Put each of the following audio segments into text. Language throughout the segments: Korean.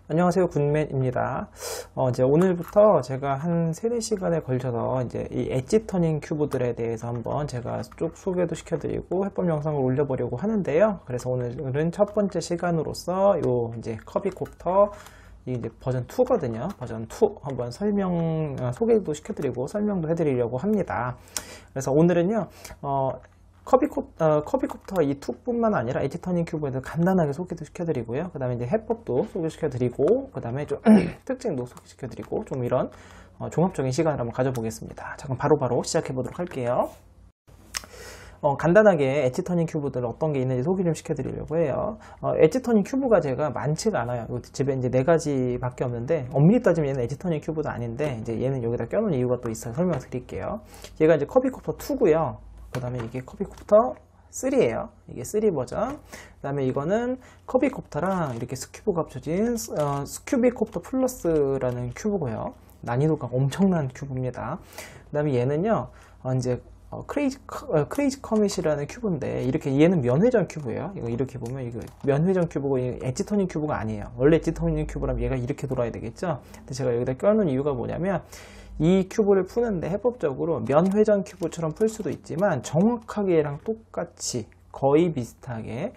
안녕하세요, 굿맨입니다. 이제 오늘부터 제가 한 3-4시간에 걸쳐서 이제 이 엣지 터닝 큐브들에 대해서 한번 제가 쭉 소개도 시켜드리고 해법 영상을 올려보려고 하는데요. 그래서 오늘은 첫 번째 시간으로서 요 이제 커비콥터 이제 버전 2거든요. 버전 2 한번 소개도 시켜드리고 설명도 해드리려고 합니다. 그래서 오늘은요, 커비콥터 이 2뿐만 아니라 엣지 터닝 큐브에도 간단하게 소개도 시켜드리고요. 그 다음에 이제 해법도 소개시켜드리고, 그 다음에 좀 특징도 소개시켜드리고, 좀 이런 종합적인 시간을 한번 가져보겠습니다. 자, 그럼 바로 시작해보도록 할게요. 간단하게 엣지 터닝 큐브들 어떤 게 있는지 소개 좀 시켜드리려고 해요. 엣지 터닝 큐브가 제가 많지가 않아요. 집에 이제 4가지밖에 없는데, 엄밀히 따지면 얘는 edge 터닝 큐브도 아닌데, 이제 얘는 여기다 껴놓은 이유가 또 있어요. 설명드릴게요. 얘가 이제 커비콥터 2고요. 그 다음에 이게 커비콥터 3예요. 이게 3 버전. 그 다음에 이거는 커비콥터랑 이렇게 스큐브가 합쳐진 스큐비콥터 플러스라는 큐브고요. 난이도가 엄청난 큐브입니다. 그 다음에 얘는요, 이제 크레이지 커밋이라는 큐브인데, 이렇게 얘는 면회전 큐브예요. 이거 이렇게 보면 이거 면회전 큐브고 엣지 터닝 큐브가 아니에요. 원래 엣지 터닝 큐브라면 얘가 이렇게 돌아야 되겠죠. 근데 제가 여기다 껴놓은 이유가 뭐냐면, 이 큐브를 푸는데 해법적으로 면회전 큐브처럼 풀 수도 있지만 정확하게 얘랑 똑같이 거의 비슷하게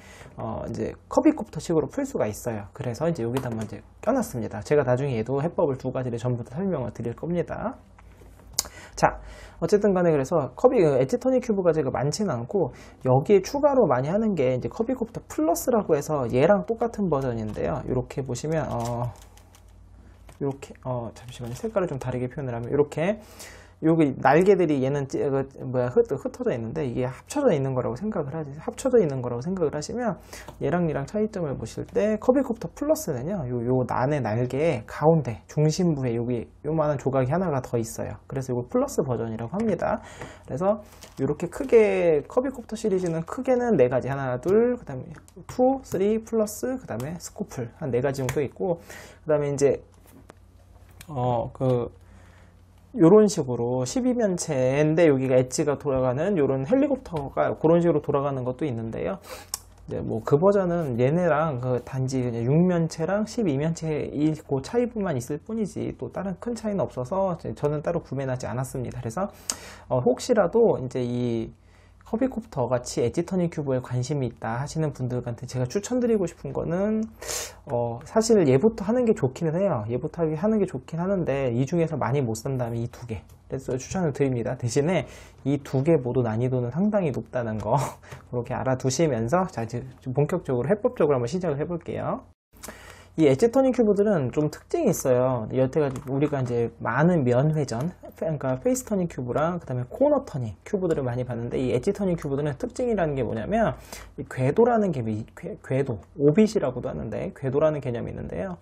이제 커비콥터 식으로 풀 수가 있어요. 그래서 이제 여기다 한번 이제 껴놨습니다. 제가 나중에 얘도 해법을 2가지를 전부 다 설명을 드릴 겁니다. 자, 어쨌든 간에 그래서 엣지 터닝 큐브가 제가 많지는 않고, 여기에 추가로 많이 하는 게 이제 커비콥터 플러스라고 해서 얘랑 똑같은 버전인데요. 이렇게 보시면 이렇게 잠시만요. 색깔을 좀 다르게 표현을 하면 이렇게 여기 날개들이 얘는 흩어져 있는데 이게 합쳐져 있는 거라고 생각을 하시면 얘랑 차이점을 보실 때 커비콥터 플러스는요, 요 난의 날개의 가운데 중심부에 여기 요만한 조각이 하나가 더 있어요. 그래서 이거 플러스 버전이라고 합니다. 그래서 이렇게 크게 커비콥터 시리즈는 크게는 4가지 하나 둘, 그 다음에 2, 3 플러스, 그 다음에 스코플 한 4가지 정도 있고, 그 다음에 이제 요런 식으로 12면체인데 여기가 엣지가 돌아가는 요런 헬리콥터가 그런 식으로 돌아가는 것도 있는데요. 이제 뭐 그 버전은 얘네랑 단지 그냥 6면체랑 12면체 그 차이뿐만 있을 뿐이지 또 다른 큰 차이는 없어서 저는 따로 구매하지 않았습니다. 그래서 혹시라도 이제 이 커비콥터 같이 엣지 터닝 큐브에 관심이 있다 하시는 분들한테 제가 추천드리고 싶은 거는 사실 얘부터 하는 게 좋기는 해요. 얘부터 하는 게 좋긴 하는데 이 중에서 많이 못 산다면 이 2개 그래서 추천을 드립니다. 대신에 이 2개 모두 난이도는 상당히 높다는 거 그렇게 알아두시면서 자, 이제 본격적으로 해법적으로 한번 시작을 해볼게요. 이 엣지 터닝 큐브들은 좀 특징이 있어요. 여태까지 우리가 이제 많은 면회전, 그러니까 페이스 터닝 큐브랑 그 다음에 코너 터닝 큐브들을 많이 봤는데, 이 엣지 터닝 큐브들은 특징이라는 게 뭐냐면 이 궤도라는 궤도, 오빗이라고도 하는데 궤도라는 개념이 있는데요.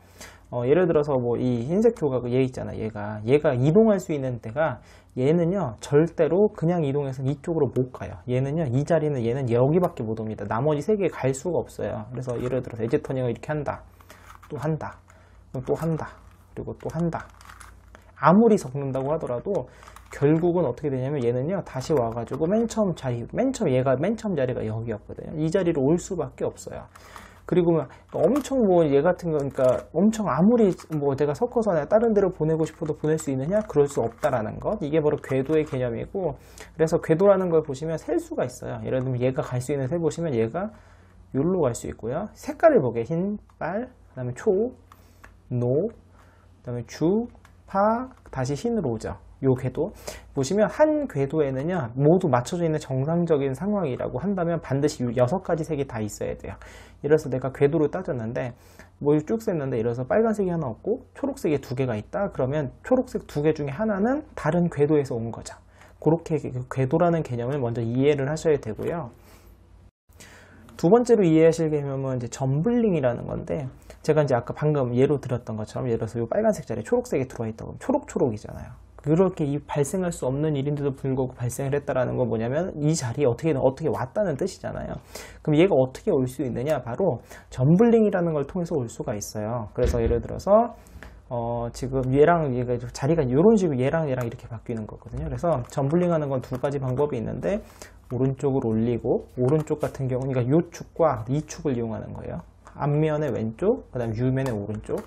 예를 들어서 뭐 이 흰색 큐브가 얘 있잖아. 얘가 이동할 수 있는 데가 얘는요 절대로 그냥 이동해서 이쪽으로 못 가요. 얘는요 이 자리는 얘는 여기밖에 못 옵니다. 나머지 3개에 갈 수가 없어요. 그래서 예를 들어서 엣지 터닝을 이렇게 한다. 또 한다. 그리고 또 한다. 아무리 섞는다고 하더라도 결국은 어떻게 되냐면 얘는요 다시 와가지고 얘가 맨 처음 자리가 여기였거든요. 이 자리로 올 수밖에 없어요. 그리고 엄청 뭐 얘 같은 거 그러니까 엄청 아무리 뭐 내가 섞어서 내가 다른 데로 보내고 싶어도 보낼 수 있느냐? 그럴 수 없다라는 것. 이게 바로 궤도의 개념이고, 그래서 궤도라는 걸 보시면 셀 수가 있어요. 예를 들면 얘가 갈 수 있는 새 보시면 얘가 여기로 갈 수 있고요. 색깔을 보게 흰, 빨, 그 다음에 초, 노, 그 다음에 주, 파, 다시 흰으로 오죠. 요 궤도 보시면 한 궤도에는요 모두 맞춰져 있는 정상적인 상황이라고 한다면 반드시 6가지 색이 다 있어야 돼요. 이래서 내가 궤도를 따졌는데 뭐 쭉 셌는데 이래서 빨간색이 하나 없고 초록색이 2개가 있다. 그러면 초록색 2개 중에 하나는 다른 궤도에서 온 거죠. 그렇게 궤도라는 개념을 먼저 이해를 하셔야 되고요. 두 번째로 이해하실 개념은 이제 점블링이라는 건데, 제가 이제 아까 방금 예로 들었던 것처럼 예를 들어서 이 빨간색 자리에 초록색이 들어와 있다고 하면 초록초록이잖아요. 그렇게 발생할 수 없는 일인데도 불구하고 발생을 했다라는 건 뭐냐면 이 자리에 어떻게 왔다는 뜻이잖아요. 그럼 얘가 어떻게 올 수 있느냐? 바로 점블링이라는 걸 통해서 올 수가 있어요. 그래서 예를 들어서 지금 얘가 자리가 이런 식으로 얘랑 이렇게 바뀌는 거거든요. 그래서 점블링 하는 건 2가지 방법이 있는데, 오른쪽으로 올리고, 오른쪽 같은 경우는 그러니까 이 축과 이 축을 이용하는 거예요. 앞면의 왼쪽, 그 다음에 U면의 오른쪽.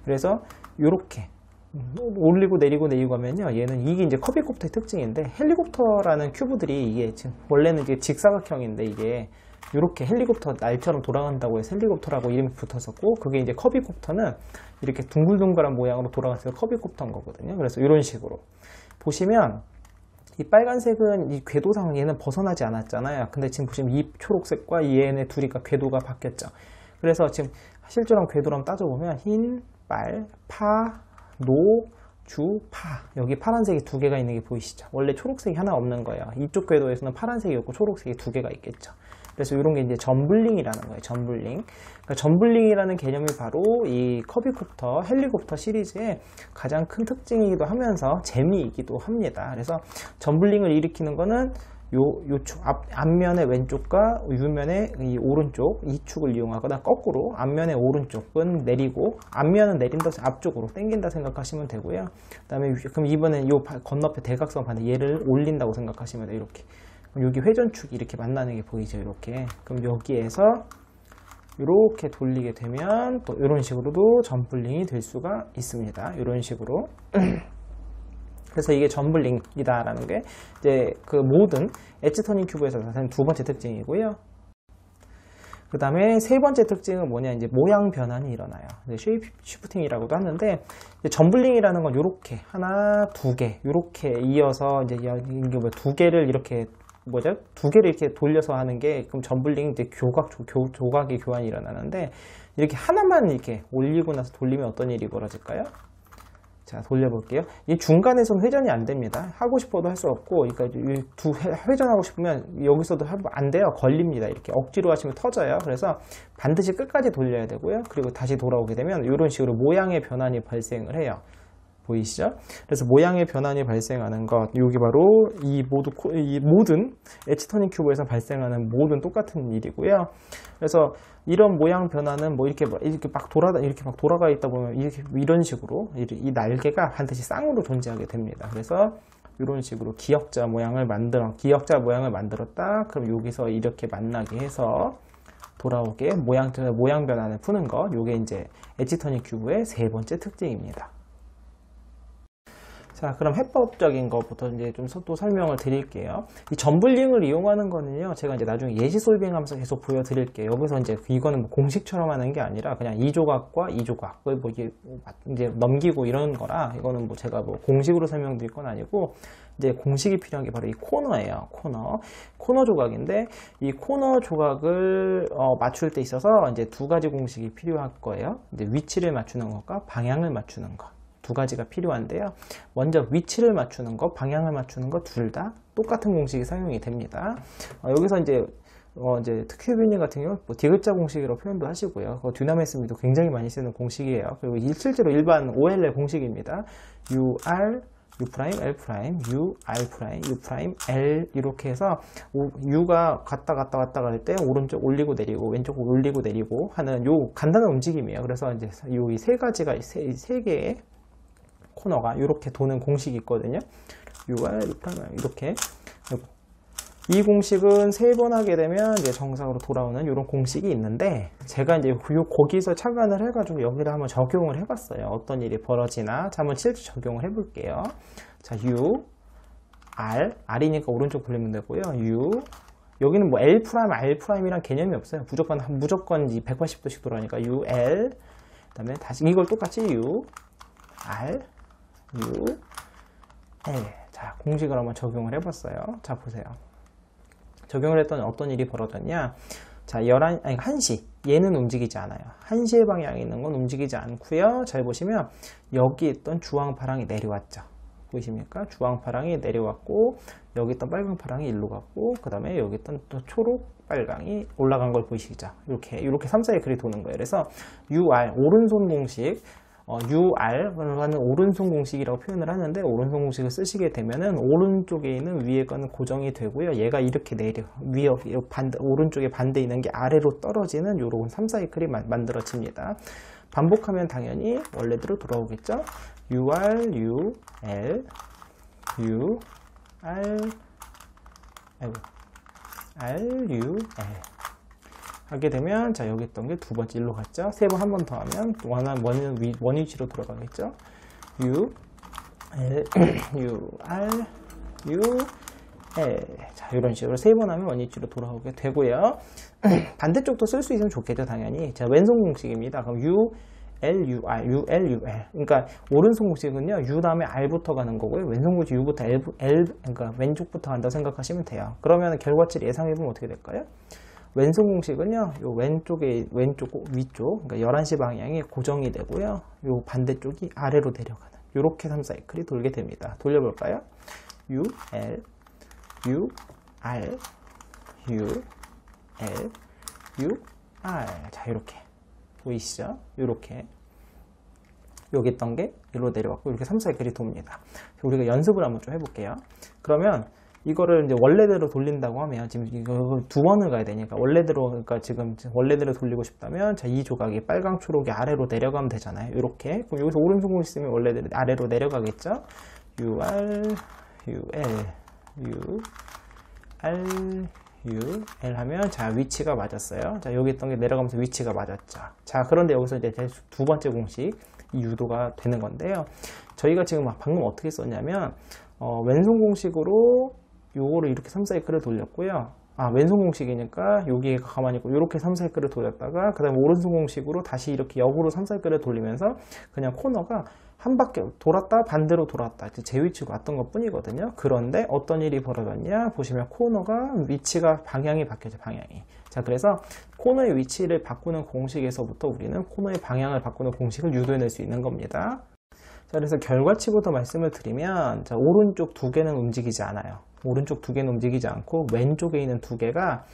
그래서 요렇게 올리고 내리고 하면요, 얘는 이게 이제 커비콥터의 특징인데, 헬리콥터라는 큐브들이 이게 지금 원래는 이게 직사각형인데, 이게 이렇게 헬리콥터 날처럼 돌아간다고 해서 헬리콥터라고 이름이 붙었었고, 그게 이제 커비콥터는 이렇게 둥글둥글한 모양으로 돌아가서 커비콥터인 거거든요. 그래서 이런 식으로 보시면 이 빨간색은 이 궤도상 얘는 벗어나지 않았잖아요. 근데 지금 보시면 이 초록색과 이 얘네 둘이가 궤도가 바뀌었죠. 그래서 지금 실제로 궤도로 한번 따져보면 흰, 빨, 파, 노, 주, 파. 여기 파란색이 두 개가 있는 게 보이시죠? 원래 초록색이 하나 없는 거예요. 이쪽 궤도에서는 파란색이 없고 초록색이 두 개가 있겠죠. 그래서 이런 게 이제 점블링이라는 거예요. 점블링. 그러니까 점블링이라는 개념이 바로 이 커비콥터, 헬리콥터 시리즈의 가장 큰 특징이기도 하면서 재미이기도 합니다. 그래서 점블링을 일으키는 거는 요축, 앞면의 왼쪽과 U면의 이 오른쪽, 이 축을 이용하거나 거꾸로 앞면의 오른쪽은 내리고, 앞면은 내린다, 앞쪽으로 당긴다 생각하시면 되고요. 그 다음에, 그럼 이번엔 요 건너편 대각선 반대 얘를 올린다고 생각하시면 돼요. 이렇게. 여기 회전축이 이렇게 만나는 게 보이죠, 이렇게. 그럼 여기에서 이렇게 돌리게 되면 또 이런 식으로도 점블링이 될 수가 있습니다. 이런 식으로. 그래서 이게 점블링이다라는 게 이제 그 모든 엣지 터닝 큐브에서 나타나는 두 번째 특징이고요. 그 다음에 세 번째 특징은 뭐냐, 이제 모양 변환이 일어나요. 쉐이프 시프팅이라고도 하는데, 점블링이라는 건 요렇게 하나, 두 개, 요렇게 이어서 이제 이게 뭐 두 개를 이렇게 두 개를 이렇게 돌려서 하는 게, 그럼 점블링 이제 조각의 교환이 일어나는데, 이렇게 하나만 이렇게 올리고 나서 돌리면 어떤 일이 벌어질까요? 자, 돌려볼게요. 이 중간에서는 회전이 안 됩니다. 하고 싶어도 할 수 없고, 그러니까 회전하고 싶으면 여기서도 안 돼요. 걸립니다. 이렇게 억지로 하시면 터져요. 그래서 반드시 끝까지 돌려야 되고요. 그리고 다시 돌아오게 되면 이런 식으로 모양의 변환이 발생을 해요. 보이시죠? 그래서 모양의 변환이 발생하는 것, 여기 바로 이 모든 엣지 터닝 큐브에서 발생하는 모든 똑같은 일이고요. 그래서 이런 모양 변화는 뭐 이렇게 막 돌아가 있다 보면 이런 식으로 이 날개가 반드시 쌍으로 존재하게 됩니다. 그래서 이런 식으로 기역자 모양을 만들었다. 그럼 여기서 이렇게 만나게 해서 돌아오게 모양 변환을 푸는 것, 요게 이제 엣지 터닝 큐브의 세 번째 특징입니다. 자, 그럼 해법적인 것부터 이제 좀 또 설명을 드릴게요. 이 점블링을 이용하는 거는요, 제가 이제 나중에 예시 솔빙하면서 계속 보여드릴게요. 여기서 이제 이거는 뭐 공식처럼 하는 게 아니라 그냥 이 조각과 이 조각을 뭐 이제 넘기고 이런 거라, 이거는 뭐 제가 뭐 공식으로 설명드릴 건 아니고, 이제 공식이 필요한 게 바로 이 코너예요. 코너 조각인데, 이 코너 조각을 맞출 때 있어서 이제 두 가지 공식이 필요할 거예요. 이제 위치를 맞추는 것과 방향을 맞추는 것. 두 가지가 필요한데요. 먼저 위치를 맞추는 것, 방향을 맞추는 것 둘 다 똑같은 공식이 사용이 됩니다. 여기서 이제 큐비님 같은 경우는 뭐 D글자 공식으로 표현도 하시고요. 듀나메스미도 굉장히 많이 쓰는 공식이에요. 그리고 실제로 일반 OL의 공식입니다. UR, U', L', U, R', U', L 이렇게 해서 U가 갔다 갈 때 오른쪽 올리고 내리고 왼쪽 올리고 내리고 하는 요 간단한 움직임이에요. 그래서 이제 이 세 가지가 세 개의 코너가 이렇게 도는 공식이 있거든요. UR, U', 이렇게. 이 공식은 세 번 하게 되면 이제 정상으로 돌아오는 이런 공식이 있는데, 제가 이제 거기서 착안을 해가지고 여기다 한번 적용을 해봤어요. 어떤 일이 벌어지나. 자, 한번 실제 적용을 해볼게요. 자, U, R, R이니까 오른쪽 돌리면 되고요. U, 여기는 뭐 L', R'i란 개념이 없어요. 무조건 180도씩 돌아가니까 U, L, 그 다음에 다시 이걸 똑같이 U, R, U, L. 자, 공식을 한번 적용을 해봤어요. 자, 보세요. 적용을 했더니 어떤 일이 벌어졌냐. 자, 1시. 얘는 움직이지 않아요. 1시의 방향에 있는 건 움직이지 않고요. 잘 보시면 여기 있던 주황파랑이 내려왔죠. 보이십니까? 주황파랑이 내려왔고, 여기 있던 빨강파랑이 일로 갔고, 그 다음에 여기 있던 또 초록빨강이 올라간 걸 보이시죠? 이렇게 3, 4의 글이 도는 거예요. 그래서 UR, 오른손 공식, UR라는 오른손 공식이라고 표현을 하는데, 오른손 공식을 쓰시게 되면은 오른쪽에 있는 위에 거는 고정이 되고요. 얘가 이렇게 오른쪽에 반대 있는 게 아래로 떨어지는 요런 3, 4이클이 만들어집니다. 반복하면 당연히 원래대로 돌아오겠죠. UR, U, L, U, R, U, L. 하게 되면 자 여기 있던 게 두 번째 일로 갔죠. 세 번 한 번 더 하면 원 위치로 돌아가겠죠. U L U R U L 자 이런 식으로 세 번 하면 원 위치로 돌아오게 되고요. 반대쪽도 쓸 수 있으면 좋겠죠 당연히. 자 왼손 공식입니다. 그럼 U L U R U L U L 그러니까 오른손 공식은요 U 다음에 R부터 가는 거고요. 왼손 공식 U부터 L 그러니까 왼쪽부터 간다고 생각하시면 돼요. 그러면 결과치를 예상해보면 어떻게 될까요? 왼손 공식은요, 요 왼쪽에, 왼쪽 위쪽, 그러니까 11시 방향이 고정이 되고요. 요 반대쪽이 아래로 내려가는, 요렇게 3사이클이 돌게 됩니다. 돌려볼까요? U, L, U, R, U, L, U, R. 자, 이렇게. 보이시죠? 요렇게. 여기 있던 게 일로 내려왔고, 이렇게 3사이클이 돕니다. 우리가 연습을 한번 좀 해볼게요. 그러면, 이거를 이제 원래대로 돌린다고 하면 지금 이거 두 번을 가야 되니까 원래대로 그러니까 지금 원래대로 돌리고 싶다면 자 이 조각이 빨강 초록이 아래로 내려가면 되잖아요. 이렇게 그럼 여기서 오른손 공식 쓰면 원래대로 아래로 내려가겠죠. U R U L U R U L 하면 자 위치가 맞았어요. 자 여기 있던 게 내려가면서 위치가 맞았죠. 자 그런데 여기서 이제 두 번째 공식 이 유도가 되는 건데요. 저희가 지금 방금 어떻게 썼냐면 왼손 공식으로 요거를 이렇게 3사이클을 돌렸고요. 왼손 공식이니까 여기가 가만히 있고 이렇게 3사이클을 돌렸다가 그 다음에 오른손 공식으로 다시 이렇게 역으로 3사이클을 돌리면서 그냥 코너가 한 바퀴 돌았다 반대로 돌았다 제 위치로 왔던 것 뿐이거든요. 그런데 어떤 일이 벌어졌냐 보시면 코너가 위치가 방향이 바뀌어져 방향이. 자 그래서 코너의 위치를 바꾸는 공식에서부터 우리는 코너의 방향을 바꾸는 공식을 유도해낼 수 있는 겁니다. 자, 그래서 결과치부터 말씀을 드리면 자, 오른쪽 두 개는 움직이지 않아요. 오른쪽 두 개는 움직이지 않고 왼쪽에 있는 두 개가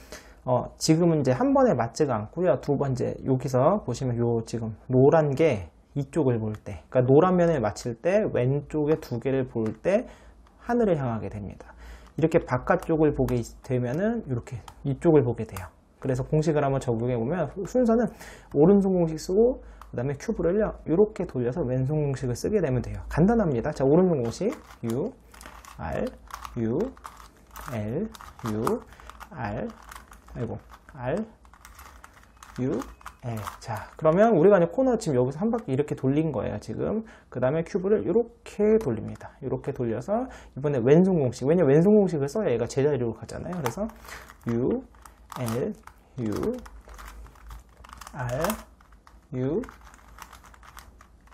지금은 이제 한 번에 맞지가 않고요. 두 번째 여기서 보시면 요 지금 노란 게 이쪽을 볼 때, 그러니까 노란 면을 맞출 때 왼쪽에 두 개를 볼 때 하늘을 향하게 됩니다. 이렇게 바깥쪽을 보게 되면은 이렇게 이쪽을 보게 돼요. 그래서 공식을 한번 적용해 보면 순서는 오른손 공식 쓰고 그 다음에 큐브를요 이렇게 돌려서 왼손 공식을 쓰게 되면 돼요. 간단합니다. 자 오른손 공식 U R U L U R R U L 자 그러면 우리가 이제 코너 지금 여기서 한 바퀴 이렇게 돌린 거예요 지금. 그 다음에 큐브를 이렇게 돌립니다. 이렇게 돌려서 이번에 왼손 공식 왜냐면 왼손 공식을 써야 얘가 제자리로 가잖아요. 그래서 U L U R U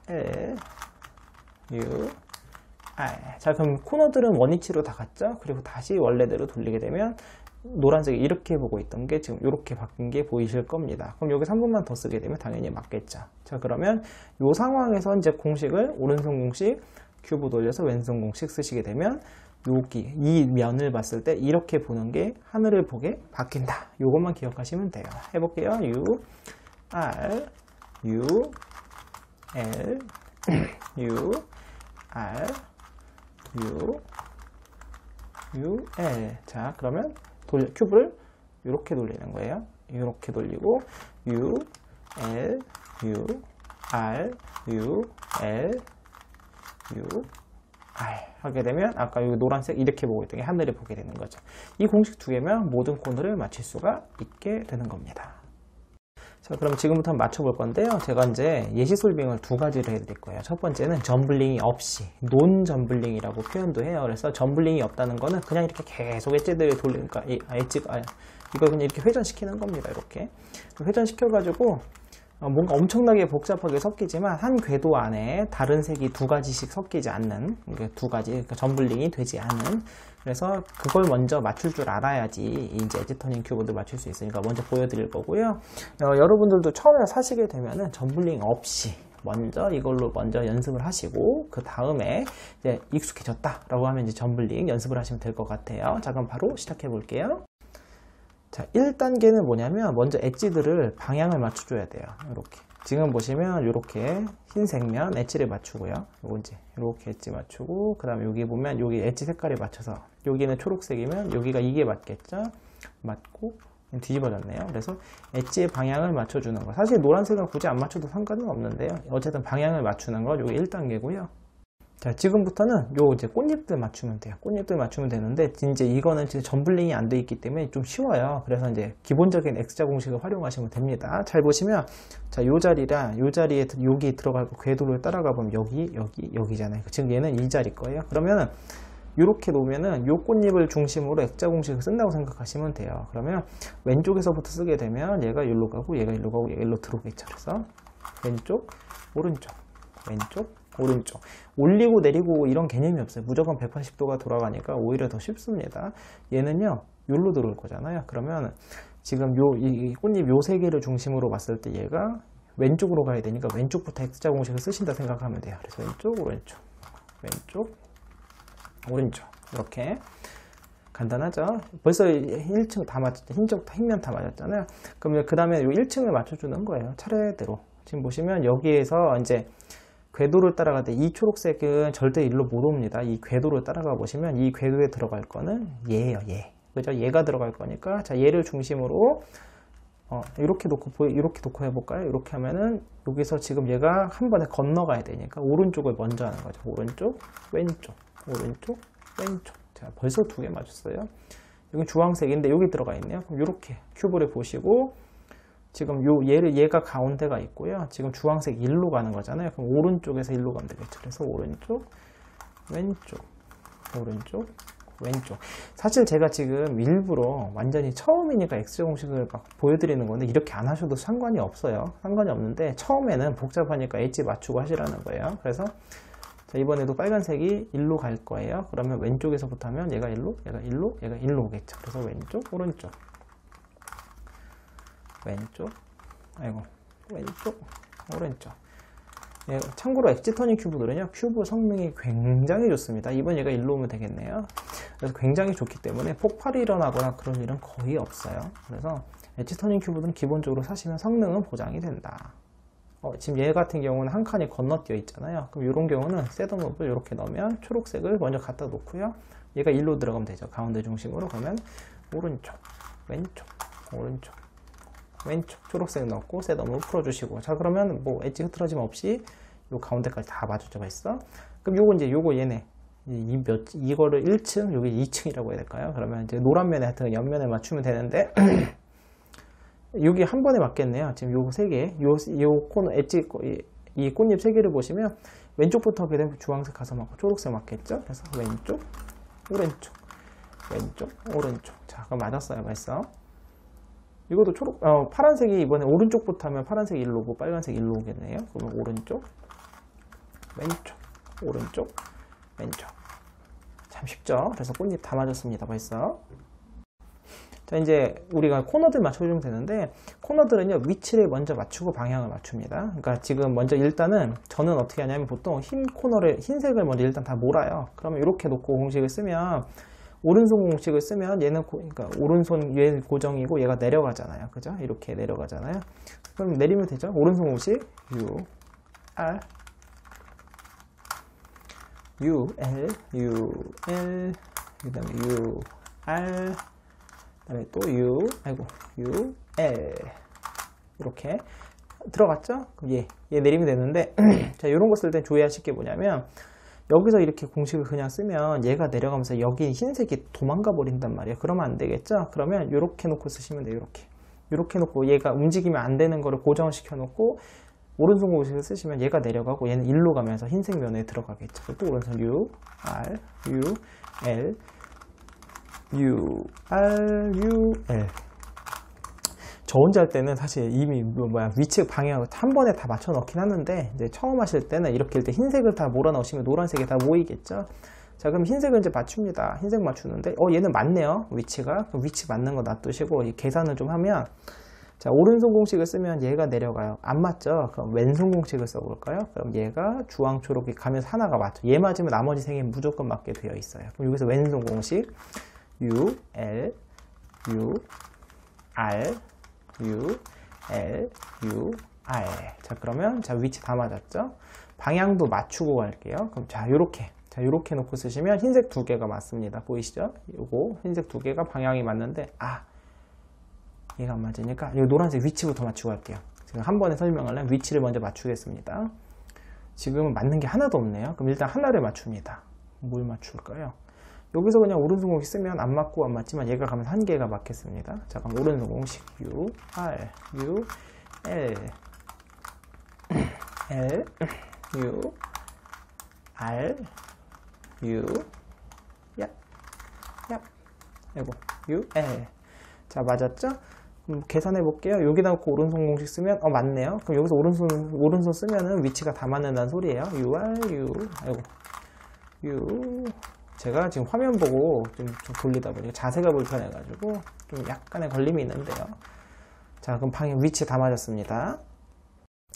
L U R 자 그럼 코너들은 원위치로 다 갔죠. 그리고 다시 원래대로 돌리게 되면 노란색이 이렇게 보고 있던 게 지금 이렇게 바뀐 게 보이실 겁니다. 그럼 여기서 한 번만 더 쓰게 되면 당연히 맞겠죠. 자 그러면 이 상황에서 이제 공식을 오른손 공식 큐브 돌려서 왼손 공식 쓰시게 되면 여기 이 면을 봤을 때 이렇게 보는 게 하늘을 보게 바뀐다. 이것만 기억하시면 돼요. 해볼게요. U R U L U R U U L 자 그러면 큐브를 이렇게 돌리는 거예요. 이렇게 돌리고 U L U R U L U R 하게 되면 아까 이 노란색 이렇게 보고 있던 게 하늘을 보게 되는 거죠. 이 공식 두 개면 모든 코너를 맞출 수가 있게 되는 겁니다. 자 그럼 지금부터 한번 맞춰볼 건데요. 제가 이제 예시 솔빙을 두 가지를 해드릴 거예요. 첫 번째는 점블링이 없이 논 점블링이라고 표현도 해요. 그래서 점블링이 없다는 거는 그냥 이렇게 계속 엣지들을 돌리니까 이걸 그냥 이렇게 회전시키는 겁니다. 이렇게 회전시켜 가지고 뭔가 엄청나게 복잡하게 섞이지만 한 궤도 안에 다른 색이 두 가지씩 섞이지 않는 두 가지 그러니까 점블링이 되지 않은 그래서 그걸 먼저 맞출 줄 알아야지 이제 엣지 터닝 큐브도 맞출 수 있으니까 먼저 보여드릴 거고요. 여러분들도 처음에 사시게 되면은 점블링 없이 먼저 이걸로 먼저 연습을 하시고 그 다음에 이제 익숙해졌다라고 하면 이제 점블링 연습을 하시면 될 것 같아요. 자 그럼 바로 시작해 볼게요. 자 1단계는 뭐냐면 먼저 엣지들을 방향을 맞춰줘야 돼요. 이렇게 지금 보시면 이렇게 흰색면 엣지를 맞추고요. 요거 이제 이렇게 엣지 맞추고 그 다음에 여기 보면 여기 엣지 색깔에 맞춰서 여기는 초록색이면 여기가 이게 맞겠죠? 맞고 뒤집어졌네요. 그래서 엣지의 방향을 맞춰주는 거. 사실 노란색은 굳이 안 맞춰도 상관은 없는데요. 어쨌든 방향을 맞추는 거 요게 1단계고요. 자, 지금부터는 요 이제 꽃잎들 맞추면 돼요. 꽃잎들 맞추면 되는데, 이제 이거는 지금 점블링이 안 돼 있기 때문에 좀 쉬워요. 그래서 이제 기본적인 X자 공식을 활용하시면 됩니다. 잘 보시면, 자, 요 자리랑 요 자리에 여기 들어갈 궤도를 따라가 보면 여기잖아요. 지금 얘는 이 자리 거예요. 그러면은, 요렇게 놓으면은 요 꽃잎을 중심으로 X자 공식을 쓴다고 생각하시면 돼요. 그러면 왼쪽에서부터 쓰게 되면 얘가 일로 가고 얘가 일로 가고 얘가 일로 들어오겠죠. 그래서 왼쪽, 오른쪽, 왼쪽, 오른쪽. 올리고 내리고 이런 개념이 없어요. 무조건 180도가 돌아가니까 오히려 더 쉽습니다. 얘는요, 여기로 들어올 거잖아요. 그러면 지금 이 꽃잎 요 세 개를 중심으로 봤을 때 얘가 왼쪽으로 가야 되니까 왼쪽부터 X자 공식을 쓰신다 생각하면 돼요. 그래서 왼쪽, 오른쪽, 왼쪽, 오른쪽. 이렇게. 간단하죠? 벌써 1층 다 맞췄죠. 흰면 다 맞았잖아요. 그럼 그 다음에 이 1층을 맞춰주는 거예요. 차례대로. 지금 보시면 여기에서 이제 궤도를 따라갈 때 이 초록색은 절대 일로 못 옵니다. 이 궤도를 따라가 보시면 이 궤도에 들어갈 거는 얘예요, 얘. 그죠? 얘가 들어갈 거니까, 자, 얘를 중심으로, 이렇게 놓고 해볼까요? 이렇게 하면은, 여기서 지금 얘가 한 번에 건너가야 되니까, 오른쪽을 먼저 하는 거죠. 오른쪽, 왼쪽, 오른쪽, 왼쪽. 자, 벌써 2개 맞았어요. 여기 주황색인데, 여기 들어가 있네요. 그럼 이렇게 큐브를 보시고, 지금 얘가 가운데가 있고요. 지금 주황색 일로 가는 거잖아요. 그럼 오른쪽에서 일로 가면 되겠죠. 그래서 오른쪽, 왼쪽, 오른쪽, 왼쪽. 사실 제가 지금 일부러 완전히 처음이니까 X자 공식을 막 보여드리는 건데 이렇게 안 하셔도 상관이 없어요. 상관이 없는데 처음에는 복잡하니까 엣지 맞추고 하시라는 거예요. 그래서 자, 이번에도 빨간색이 일로 갈 거예요. 그러면 왼쪽에서부터 하면 얘가 일로, 얘가 일로, 얘가 일로 오겠죠. 그래서 왼쪽, 오른쪽, 왼쪽, 아이고, 왼쪽, 오른쪽. 예, 참고로 엣지 터닝 큐브들은요, 큐브 성능이 굉장히 좋습니다. 이번 얘가 일로 오면 되겠네요. 그래서 굉장히 좋기 때문에 폭발이 일어나거나 그런 일은 거의 없어요. 그래서 엣지 터닝 큐브들은 기본적으로 사시면 성능은 보장이 된다. 지금 얘 같은 경우는 한 칸이 건너뛰어 있잖아요. 그럼 이런 경우는 셋업을 이렇게 넣으면 초록색을 먼저 갖다 놓고요. 얘가 일로 들어가면 되죠. 가운데 중심으로 가면 오른쪽, 왼쪽, 오른쪽, 왼쪽 초록색 넣고 셋업을 풀어주시고, 자, 그러면 뭐 엣지 흐트러짐 없이 요 가운데까지 다 맞춰져 있어. 그럼 요거 이제 얘네 이거를 1층, 여기 2층이라고 해야 될까요? 그러면 이제 노란 면에 하여튼 옆면에 맞추면 되는데 여기 한 번에 맞겠네요. 지금 요 세 개, 요 코너 엣지 이 꽃잎 세 개를 보시면 왼쪽부터 하게 되면 주황색 가서 맞고 초록색 맞겠죠? 그래서 왼쪽, 오른쪽, 왼쪽, 오른쪽. 자, 그럼 맞았어요, 벌써. 이것도 파란색이 이번에 오른쪽부터 하면 파란색 일로 오고 빨간색 일로 오겠네요. 그러면 오른쪽, 왼쪽, 오른쪽, 왼쪽. 참 쉽죠? 그래서 꽃잎 다 맞았습니다, 벌써. 자, 이제 우리가 코너들 맞춰주면 되는데, 코너들은요, 위치를 먼저 맞추고 방향을 맞춥니다. 그러니까 지금 먼저 일단은 저는 어떻게 하냐면 보통 흰색을 먼저 일단 다 몰아요. 그러면 이렇게 놓고 공식을 쓰면, 오른손 공식을 쓰면 얘는 그러니까 오른손 얘 고정이고 얘가 내려가잖아요. 그죠? 이렇게 내려가잖아요. 그럼 내리면 되죠? 오른손 공식 U, R, U, L, U, L, 그 다음에 U, R, 그 다음에 또 U, U, L. 이렇게 들어갔죠? 그럼 얘 내리면 되는데, 자, 이런 거 쓸 때 주의하실 게 뭐냐면, 여기서 이렇게 공식을 그냥 쓰면 얘가 내려가면서 여기 흰색이 도망가 버린단 말이에요. 그러면 안 되겠죠? 그러면 이렇게 놓고 쓰시면 돼요. 이렇게 놓고 얘가 움직이면 안 되는 거를 고정을 시켜 놓고 오른손 공식을 쓰시면 얘가 내려가고 얘는 일로 가면서 흰색 면에 들어가겠죠. 또 오른손 U, R, U, L, U, R, U, L. 저 혼자 할 때는 사실 이미 위치 방향을 한 번에 다 맞춰 넣긴 하는데, 이제 처음 하실 때는 이렇게 일단 흰색을 다 몰아 넣으시면 노란색이 다 모이겠죠. 자, 그럼 흰색을 이제 맞춥니다. 흰색 맞추는데, 얘는 맞네요. 위치가. 그럼 위치 맞는 거 놔두시고, 이 계산을 좀 하면, 자, 오른손 공식을 쓰면 얘가 내려가요. 안 맞죠? 그럼 왼손 공식을 써볼까요? 그럼 얘가 주황, 초록이 가면서 하나가 맞죠. 얘 맞으면 나머지 세 개는 무조건 맞게 되어 있어요. 그럼 여기서 왼손 공식, U, L, U, R, U, L, U, R. 자, 그러면, 자, 위치 다 맞았죠? 방향도 맞추고 갈게요. 그럼, 자, 요렇게 놓고 쓰시면 흰색 2개가 맞습니다. 보이시죠? 요거, 흰색 2개가 방향이 맞는데, 얘가 안 맞으니까, 이 노란색 위치부터 맞추고 갈게요. 제가 한 번에 설명을 하면 위치를 먼저 맞추겠습니다. 지금은 맞는 게 하나도 없네요. 그럼 일단 하나를 맞춥니다. 뭘 맞출까요? 여기서 그냥 오른손 공식 쓰면 안 맞고 안 맞지만 얘가 가면 한 개가 맞겠습니다. 자, 그럼 오른손 공식 U, R, U, L, L, U, R, U, 야, 야, 아이고, U, L. 자, 맞았죠? 계산해 볼게요. 여기다 놓고 오른손 공식 쓰면 맞네요. 그럼 여기서 오른손 쓰면은 위치가 다 맞는다는 소리예요. U, R, U, 아이고, U. 제가 지금 화면 보고 좀 돌리다 보니까 자세가 불편해가지고 좀 약간의 걸림이 있는데요. 자, 그럼 방향 위치 다 맞았습니다.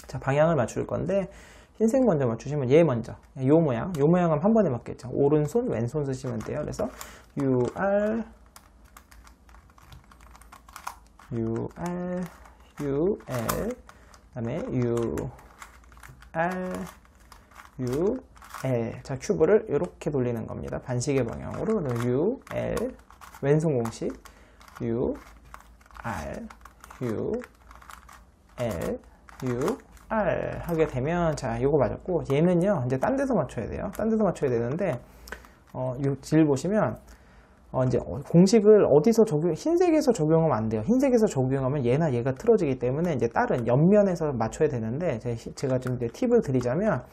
자, 방향을 맞출 건데 흰색 먼저 맞추시면 얘 먼저 요 모양은 한 번에 맞겠죠. 오른손 왼손 쓰시면 돼요. 그래서 UR UR UL 그다음에 UR UL. 자, 큐브를 이렇게 돌리는 겁니다. 반시계 방향으로. UL 왼손 공식 UR UL UR 하게 되면, 자, 요거 맞았고, 얘는요 이제 딴 데서 맞춰야 돼요. 딴 데서 맞춰야 되는데 요 질 보시면 이제 공식을 어디서 흰색에서 적용하면 안 돼요. 흰색에서 적용하면 얘나 얘가 틀어지기 때문에 이제 다른 옆면에서 맞춰야 되는데, 제가 좀 이제 팁을 드리자면,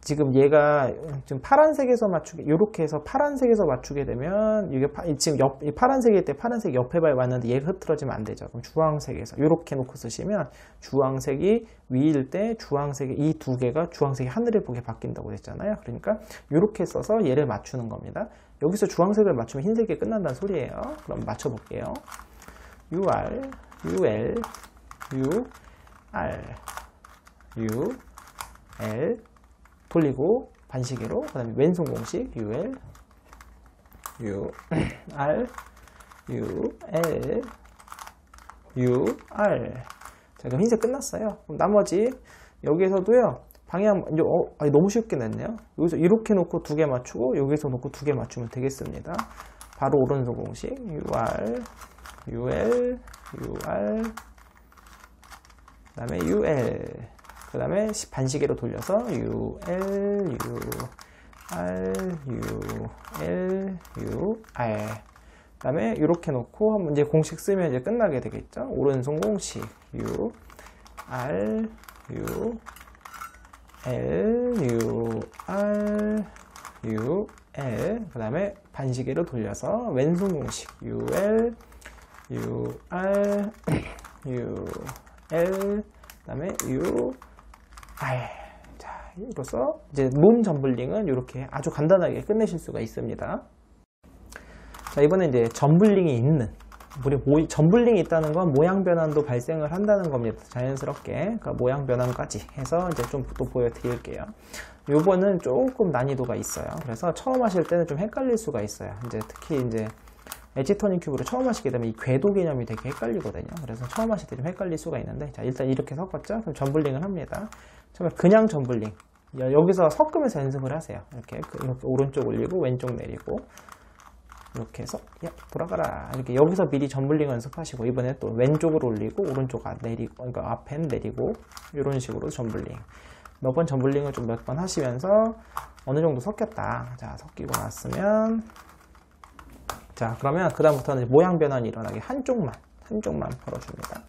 지금 얘가 지금 파란색에서 맞추게, 이렇게 해서 파란색에서 맞추게 되면, 이게 지금 이 파란색일 때 파란색 옆에 밟았는데 얘가 흐트러지면 안 되죠. 그럼 주황색에서 이렇게 놓고 쓰시면, 주황색이 위일 때 주황색이 이 두 개가 주황색이 하늘을 보게 바뀐다고 했잖아요. 그러니까 이렇게 써서 얘를 맞추는 겁니다. 여기서 주황색을 맞추면 흰색이 끝난다는 소리예요. 그럼 맞춰볼게요. UR, UL, UR, UL 돌리고 반시계로, 그 다음에 왼손 공식 UL, UR, UL, UR. 자, 그럼 흰색 끝났어요. 그럼 나머지 여기에서도요, 방향 너무 쉽게 냈네요. 여기서 이렇게 놓고 두 개 맞추고 여기서 놓고 두 개 맞추면 되겠습니다. 바로 오른손 공식 UR, UL, UR, 그 다음에 UL, 그 다음에 반시계로 돌려서 UL, UR, UL, UR. 그 다음에 이렇게 놓고 한번 이제 공식 쓰면 이제 끝나게 되겠죠. 오른손 공식 UR, UL, UR, UL. 그 다음에 반시계로 돌려서 왼손 공식 UL, UR, UL, 그 다음에 UR. 자, 이로써 이제 몸 점블링은 이렇게 아주 간단하게 끝내실 수가 있습니다. 자, 이번에 이제 점블링이 있는, 점블링이 있다는 건 모양 변환도 발생을 한다는 겁니다. 자연스럽게. 그러니까 모양 변환까지 해서 이제 좀 또 보여드릴게요. 요거는 조금 난이도가 있어요. 그래서 처음 하실 때는 좀 헷갈릴 수가 있어요. 이제 특히 이제 엣지 터닝 큐브를 처음 하시게 되면 이 궤도 개념이 되게 헷갈리거든요. 그래서 처음 하실 때 좀 헷갈릴 수가 있는데, 자, 일단 이렇게 섞었죠? 그럼 점블링을 합니다. 처음에 그냥 점블링. 여기서 섞으면서 연습을 하세요. 이렇게 오른쪽 올리고 왼쪽 내리고 이렇게 해서 야, 돌아가라. 이렇게 여기서 미리 점블링 연습하시고, 이번에 또 왼쪽으로 올리고 오른쪽 내리고, 그러니까 앞엔 내리고, 이런 식으로 점블링. 몇 번 점블링을 좀 몇 번 하시면서 어느 정도 섞였다. 자, 섞이고 났으면, 자, 그러면 그 다음부터는 모양 변환이 일어나게 한쪽만 풀어줍니다.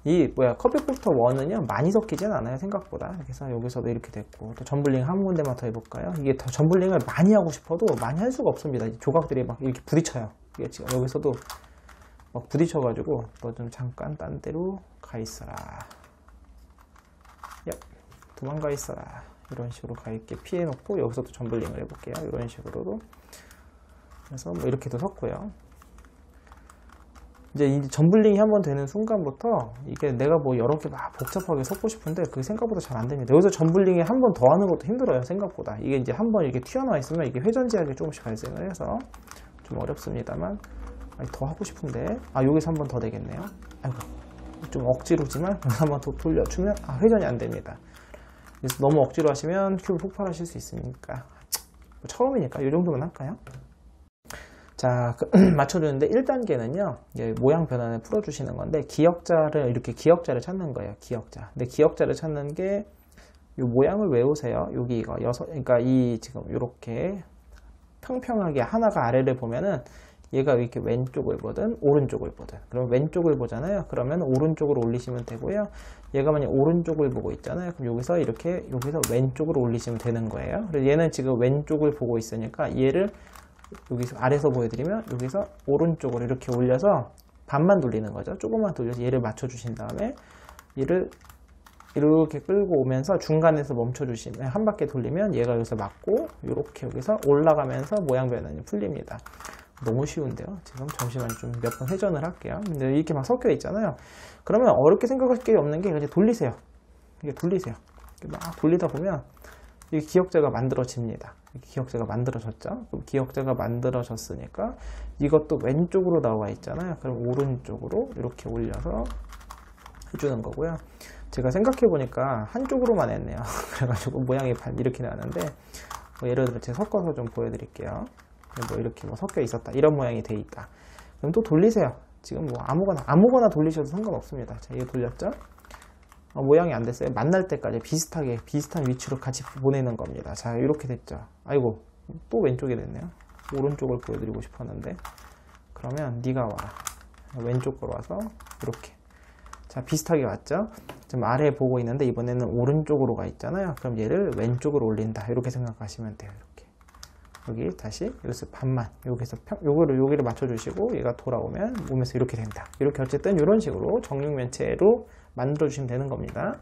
이 커피 필터 1은요 많이 섞이진 않아요, 생각보다. 그래서 여기서도 이렇게 됐고, 또 점블링 한 군데만 더 해볼까요? 이게 더 점블링을 많이 하고 싶어도 많이 할 수가 없습니다. 조각들이 막 이렇게 부딪혀요. 이게 지금 여기서도 막 부딪혀가지고, 너 좀 잠깐 딴 데로 가 있어라. 도망가 있어라. 이런 식으로 가 있게 피해놓고, 여기서도 점블링을 해볼게요. 이런 식으로도. 그래서 뭐 이렇게도 섞고요. 이제 이 점블링이 한번 되는 순간부터 이게 내가 뭐 여러 개 막 복잡하게 섞고 싶은데 그게 생각보다 잘 안 됩니다. 여기서 점블링에 한 번 더 하는 것도 힘들어요, 생각보다. 이게 이제 한 번 이렇게 튀어나와 있으면 이게 회전 제약이 조금씩 발생을 해서 좀 어렵습니다만, 더 하고 싶은데, 여기서 한 번 더 되겠네요. 아이고, 좀 억지로지만 한 번 더 돌려주면 회전이 안 됩니다. 그래서 너무 억지로 하시면 큐브 폭발하실 수 있으니까, 처음이니까 이 정도만 할까요? 자, 맞춰주는데 1단계는요, 모양 변환을 풀어주시는 건데, 이렇게 기역자를 찾는 거예요, 기역자. 근데 기역자를 찾는 게, 이 모양을 외우세요. 여기 이거 그러니까 이 지금 이렇게 평평하게 하나가 아래를 보면은 얘가 이렇게 왼쪽을 보든 오른쪽을 보든, 그럼 왼쪽을 보잖아요. 그러면 오른쪽으로 올리시면 되고요. 얘가 만약 오른쪽을 보고 있잖아요. 그럼 여기서 이렇게 여기서 왼쪽으로 올리시면 되는 거예요. 그래서 얘는 지금 왼쪽을 보고 있으니까 얘를 여기서 아래서 보여드리면 여기서 오른쪽으로 이렇게 올려서 반만 돌리는 거죠. 조금만 돌려서 얘를 맞춰 주신 다음에 얘를 이렇게 끌고 오면서 중간에서 멈춰 주시면 한 바퀴 돌리면 얘가 여기서 맞고 이렇게 여기서 올라가면서 모양 변환이 풀립니다. 너무 쉬운데요. 지금 잠시만 좀 몇 번 회전을 할게요. 근데 이렇게 막 섞여 있잖아요. 그러면 어렵게 생각할 게 없는 게 이제 돌리세요. 이게 돌리세요. 막 돌리다 보면 이 기역자가 만들어집니다. 기역자가 만들어졌죠. 그럼 기역자가 만들어졌으니까 이것도 왼쪽으로 나와 있잖아요. 그럼 오른쪽으로 이렇게 올려서 해주는 거고요. 제가 생각해 보니까 한쪽으로만 했네요. 그래가지고 모양이 이렇게 나는데 뭐 예를 들어 제가 섞어서 좀 보여드릴게요. 뭐 이렇게 뭐 섞여 있었다, 이런 모양이 돼 있다. 그럼 또 돌리세요. 지금 뭐 아무거나 돌리셔도 상관없습니다. 자, 이거 돌렸죠? 모양이 안 됐어요. 만날 때까지 비슷한 위치로 같이 보내는 겁니다. 자, 이렇게 됐죠. 아이고, 또 왼쪽이 됐네요. 오른쪽을 보여드리고 싶었는데. 그러면 네가 와라. 왼쪽으로 와서 이렇게. 자, 비슷하게 왔죠? 지금 아래 보고 있는데 이번에는 오른쪽으로 가 있잖아요. 그럼 얘를 왼쪽으로 올린다. 이렇게 생각하시면 돼요. 이렇게. 여기 다시 여기서 반만 여기서 여기를 맞춰주시고 얘가 돌아오면 오면서 이렇게 된다. 이렇게 어쨌든 이런 식으로 정육면체로 만들어 주시면 되는 겁니다.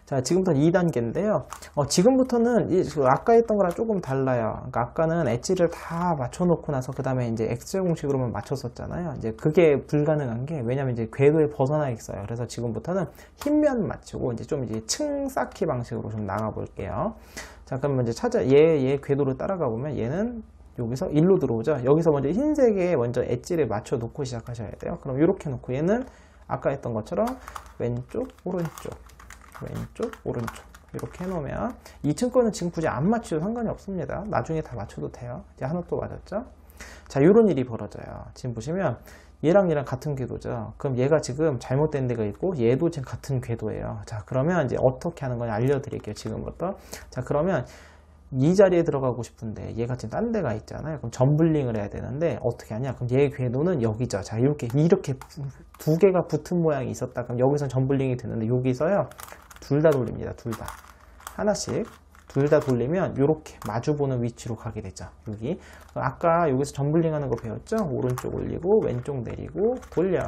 자, 지금부터 2단계인데요. 지금부터는 아까 했던 거랑 조금 달라요. 그러니까 아까는 엣지를 다 맞춰놓고 나서 그 다음에 이제 X제 공식으로만 맞췄었잖아요. 이제 그게 불가능한 게 왜냐면 이제 궤도에 벗어나 있어요. 그래서 지금부터는 흰면 맞추고 이제 좀 이제 층 쌓기 방식으로 좀 나가 볼게요. 자, 그러면 이제 얘 궤도를 따라가 보면 얘는 여기서 1로 들어오죠. 여기서 먼저 흰색에 먼저 엣지를 맞춰 놓고 시작하셔야 돼요. 그럼 이렇게 놓고 얘는 아까 했던 것처럼 왼쪽, 오른쪽, 왼쪽, 오른쪽 이렇게 해놓으면 2층 거는 지금 굳이 안 맞춰도 상관이 없습니다. 나중에 다 맞춰도 돼요. 이제 하나 또 맞았죠. 자, 이런 일이 벌어져요. 지금 보시면 얘랑 같은 궤도죠. 그럼 얘가 지금 잘못된 데가 있고 얘도 지금 같은 궤도예요. 자, 그러면 이제 어떻게 하는 건지 알려드릴게요. 지금부터. 자, 그러면 이 자리에 들어가고 싶은데 얘가 지금 딴 데가 있잖아요. 그럼 점블링을 해야 되는데 어떻게 하냐? 그럼 얘 궤도는 여기죠. 자, 이렇게 두 개가 붙은 모양이 있었다. 그럼 여기서 점블링이 되는데 여기서요. 둘 다 돌립니다. 둘 다. 하나씩. 둘 다 돌리면 이렇게 마주보는 위치로 가게 되죠. 여기. 아까 여기서 점블링 하는 거 배웠죠? 오른쪽 올리고 왼쪽 내리고 돌려.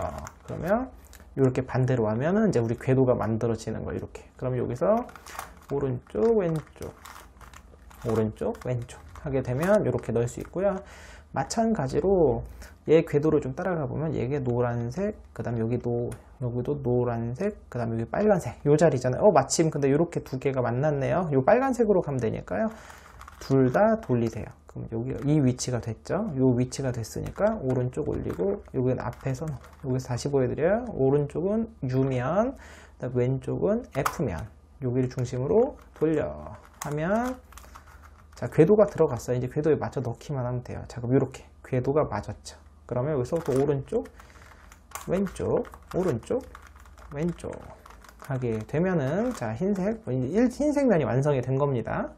그러면 이렇게 반대로 하면은 이제 우리 궤도가 만들어지는 거 이렇게. 그럼 여기서 오른쪽 왼쪽 오른쪽 왼쪽 하게 되면 이렇게 넣을 수 있고요. 마찬가지로 얘 궤도를 좀 따라가 보면 얘게 노란색, 그 다음 여기도 노란색, 그 다음 여기 빨간색 요 자리잖아요. 마침 근데 이렇게 두 개가 만났네요. 요 빨간색으로 가면 되니까요. 둘 다 돌리세요. 그럼 여기 이 위치가 됐죠. 요 위치가 됐으니까 오른쪽 올리고 여기는 앞에서 여기서 다시 보여드려요. 오른쪽은 U면 그다음 왼쪽은 F면 여기를 중심으로 돌려 하면 자, 궤도가 들어갔어요. 이제 궤도에 맞춰 넣기만 하면 돼요. 자, 그럼 이렇게 궤도가 맞았죠. 그러면 여기서 또 오른쪽, 왼쪽, 오른쪽, 왼쪽 하게 되면은 자, 흰색 면이 완성이 된 겁니다.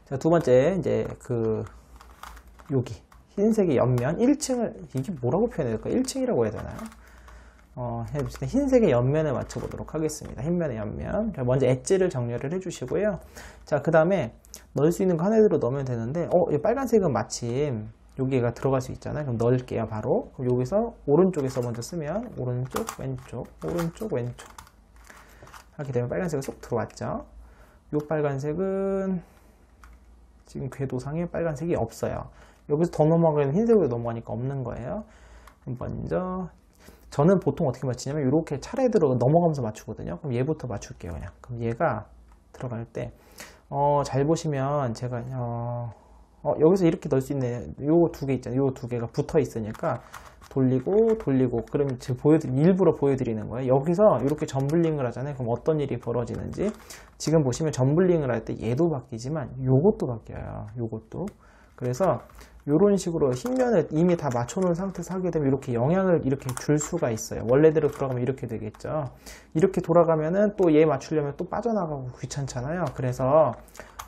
자, 두 번째 이제 여기 흰색의 옆면 1층을 이게 뭐라고 표현해야 될까? 1층이라고 해야 되나요? 해봅시다. 흰색의 옆면을 맞춰보도록 하겠습니다. 흰면의 옆면. 먼저 엣지를 정렬을 해주시고요. 자, 그 다음에 넣을 수 있는 거 하나로 넣으면 되는데, 이 빨간색은 마침 여기가 들어갈 수 있잖아요. 그럼 넣을게요, 바로. 그럼 여기서 오른쪽에서 먼저 쓰면, 오른쪽, 왼쪽, 오른쪽, 왼쪽. 하게 되면 빨간색이 쏙 들어왔죠. 이 빨간색은 지금 궤도상에 빨간색이 없어요. 여기서 더 넘어가면 흰색으로 넘어가니까 없는 거예요. 먼저, 저는 보통 어떻게 맞추냐면 이렇게 차례대로 넘어가면서 맞추거든요. 그럼 얘부터 맞출게요, 그냥. 그럼 얘가 들어갈 때 잘 보시면 제가 여기서 이렇게 넣을 수 있는 요 두 개 있잖아요. 요 두 개가 붙어 있으니까 돌리고 그럼 제가 일부러 보여드리는 거예요. 여기서 이렇게 점블링을 하잖아요. 그럼 어떤 일이 벌어지는지 지금 보시면 점블링을 할 때 얘도 바뀌지만 요것도 바뀌어요. 요것도. 그래서 이런 식으로 흰면을 이미 다 맞춰놓은 상태에서 하게 되면 이렇게 영향을 이렇게 줄 수가 있어요. 원래대로 돌아가면 이렇게 되겠죠. 이렇게 돌아가면은 또 얘 맞추려면 또 빠져나가고 귀찮잖아요. 그래서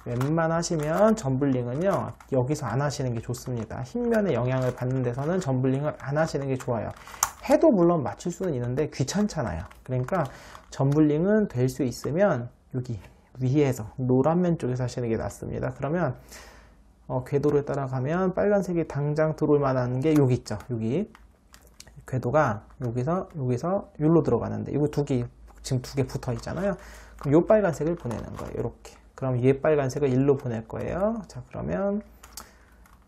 웬만하시면 점블링은요, 여기서 안 하시는 게 좋습니다. 흰면에 영향을 받는 데서는 점블링을 안 하시는 게 좋아요. 해도 물론 맞출 수는 있는데 귀찮잖아요. 그러니까 점블링은 될 수 있으면 여기 위에서 노란 면 쪽에서 하시는 게 낫습니다. 그러면 궤도를 따라가면 빨간색이 당장 들어올 만한 게 여기 있죠. 여기 궤도가 여기서 여기로 들어가는데 이거 지금 두 개 붙어 있잖아요. 그럼 요 빨간색을 보내는 거예요. 이렇게. 그럼 얘 빨간색을 1로 보낼 거예요. 자, 그러면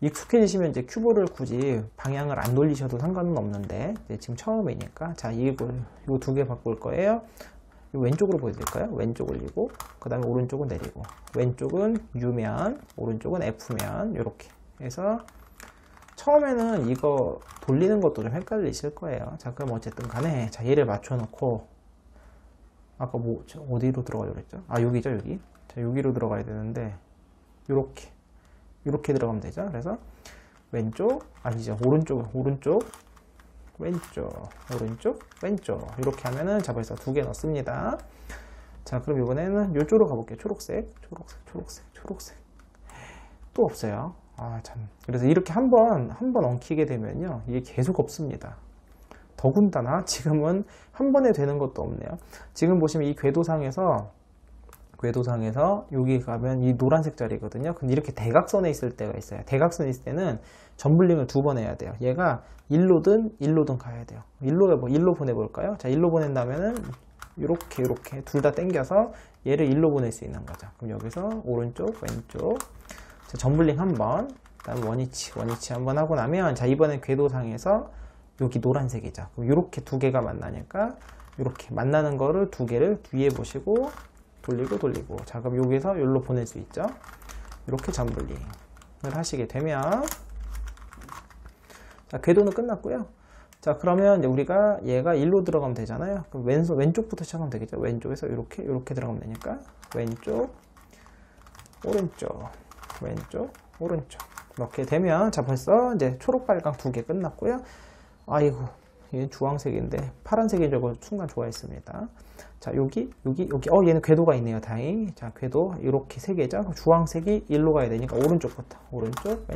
익숙해지시면 이제 큐브를 굳이 방향을 안 돌리셔도 상관은 없는데 지금 처음이니까 자, 이거 두 개 바꿀 거예요. 왼쪽으로 보여드릴까요? 왼쪽 올리고 그 다음에 오른쪽은 내리고, 왼쪽은 U면 오른쪽은 F면 이렇게 해서 처음에는 이거 돌리는 것도 좀 헷갈리실 거예요. 자, 그럼 어쨌든 간에 자, 얘를 맞춰놓고 아까 뭐 어디로 들어가려고 그랬죠? 아, 여기죠. 여기. 자, 여기로 들어가야 되는데 이렇게 들어가면 되죠. 그래서 왼쪽 아니죠, 오른쪽 왼쪽 오른쪽 왼쪽 이렇게 하면은 자, 벌써 두 개 넣습니다. 자, 그럼 이번에는 이쪽으로 가볼게요. 초록색 또 없어요. 아, 참. 그래서 이렇게 한 번 엉키게 되면요, 이게 계속 없습니다. 더군다나 지금은 한 번에 되는 것도 없네요. 지금 보시면 이 궤도상에서 여기 가면 이 노란색 자리거든요. 근데 이렇게 대각선에 있을 때가 있어요. 대각선에 있을 때는 점블링을 두 번 해야 돼요. 얘가 일로든 가야 돼요. 일로 보내볼까요? 자, 일로 보낸다면은 이렇게 둘 다 당겨서 얘를 일로 보낼 수 있는 거죠. 그럼 여기서 오른쪽 왼쪽 자, 점블링 한번, 그다음 원위치 한번 하고 나면 자, 이번엔 궤도상에서 여기 노란색이죠. 그럼 이렇게 두 개가 만나니까 이렇게 만나는 거를 두 개를 뒤에 보시고 돌리고 자, 그럼 여기서 여기로 보낼 수 있죠. 이렇게 점블링을 하시게 되면 자, 궤도는 끝났고요. 자, 그러면 이제 우리가 얘가 일로 들어가면 되잖아요. 그럼 왼쪽부터 시작하면 되겠죠. 왼쪽에서 이렇게 들어가면 되니까 왼쪽 오른쪽 이렇게 되면 자, 벌써 이제 초록 빨강 두 개 끝났고요. 아이고, 얘는 주황색인데 파란색이 저거 순간 좋아했습니다. 자, 여기 얘는 궤도가 있네요. 다행히. 자, 궤도 이렇게 세 개죠. 주황색이 일로 가야 되니까 오른쪽부터 오른쪽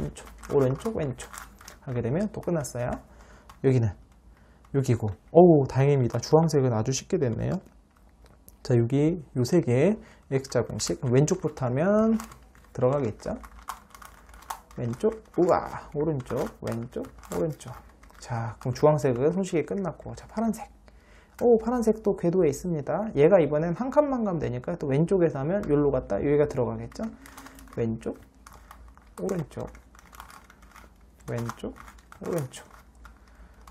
왼쪽 하게 되면 또 끝났어요. 여기는 여기고, 어우, 다행입니다. 주황색은 아주 쉽게 됐네요. 자, 여기 요 세 개 X자 공식 왼쪽부터 하면 들어가겠죠. 왼쪽, 우와, 오른쪽 왼쪽. 자, 그럼 주황색은 손쉽게 끝났고, 자, 파란색도 궤도에 있습니다. 얘가 이번엔 한 칸만 가면 되니까 또 왼쪽에서 하면 여기로 갔다 여기가 들어가겠죠. 왼쪽 오른쪽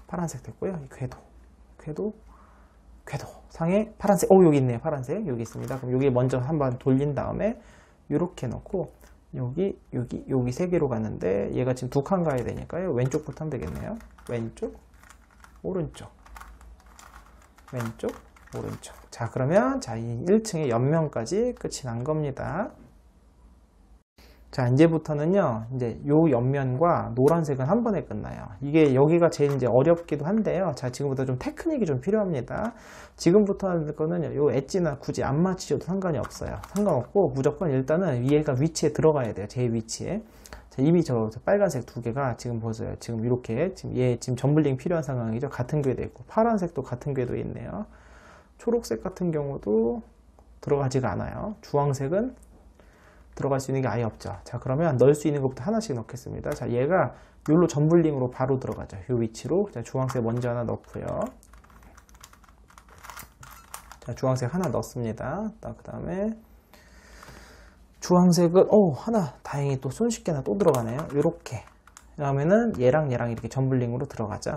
파란색 됐고요. 이 궤도 상에 파란색, 여기 있네요. 파란색 여기 있습니다. 그럼 여기 먼저 한번 돌린 다음에 이렇게 넣고 여기 세 개로 갔는데 얘가 지금 두 칸 가야 되니까요. 왼쪽부터 하면 되겠네요. 왼쪽 오른쪽. 자, 그러면 자, 이 1층의 옆면까지 끝이 난 겁니다. 자, 이제부터는요, 이제 요 옆면과 노란색은 한 번에 끝나요. 이게 여기가 제일 이제 어렵기도 한데요. 자, 지금부터 좀 테크닉이 좀 필요합니다. 지금부터 하는 거는요, 요 엣지나 굳이 안 맞추셔도 상관이 없어요. 상관없고, 무조건 일단은 얘가 위치에 들어가야 돼요. 제 위치에. 자, 이미 저 빨간색 두 개가 지금 보세요. 지금 이렇게, 지금 점블링 필요한 상황이죠. 같은 궤도 있고, 파란색도 같은 궤도에 있네요. 초록색 같은 경우도 들어가지가 않아요. 주황색은 들어갈 수 있는 게 아예 없죠. 자, 그러면 넣을 수 있는 것부터 하나씩 넣겠습니다. 자, 얘가 여기로 점블링으로 바로 들어가죠. 이 위치로. 자, 주황색 먼저 하나 넣고요. 자, 주황색 하나 넣습니다. 그 다음에 주황색은 하나 다행히 또 손쉽게 하나 또 들어가네요. 이렇게. 그다음에는 얘랑 이렇게 점블링으로 들어가죠.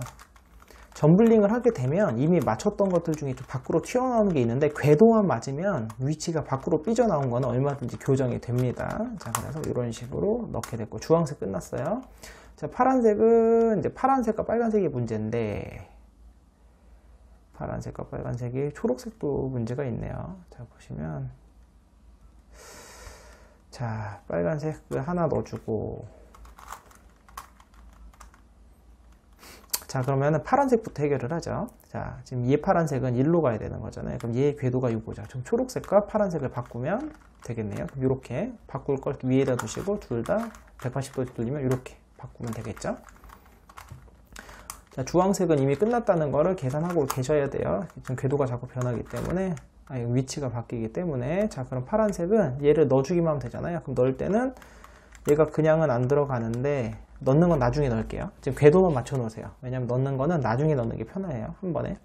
점블링을 하게 되면 이미 맞췄던 것들 중에 좀 밖으로 튀어나오는 게 있는데 궤도만 맞으면 위치가 밖으로 삐져나온 거는 얼마든지 교정이 됩니다. 자, 그래서 이런 식으로 넣게 됐고, 주황색 끝났어요. 자, 파란색은 이제 파란색과 빨간색이 문제인데, 파란색과 빨간색이, 초록색도 문제가 있네요. 자, 보시면 자, 빨간색 하나 넣어주고, 자, 그러면은 파란색부터 해결을 하죠. 자, 지금 얘 파란색은 1로 가야 되는 거잖아요. 그럼 얘의 궤도가 이거죠. 지금 초록색과 파란색을 바꾸면 되겠네요. 그럼 이렇게 바꿀 걸 위에다 두시고 둘 다 180도 돌리면 이렇게 바꾸면 되겠죠. 자, 주황색은 이미 끝났다는 거를 계산하고 계셔야 돼요. 지금 궤도가 자꾸 변하기 때문에, 위치가 바뀌기 때문에. 자, 그럼 파란색은 얘를 넣어주기만 하면 되잖아요. 그럼 넣을 때는 얘가 그냥은 안 들어가는데 넣는 건 나중에 넣을게요. 지금 궤도만 맞춰 놓으세요. 왜냐면 넣는 거는 나중에 넣는 게 편해요. 한 번에.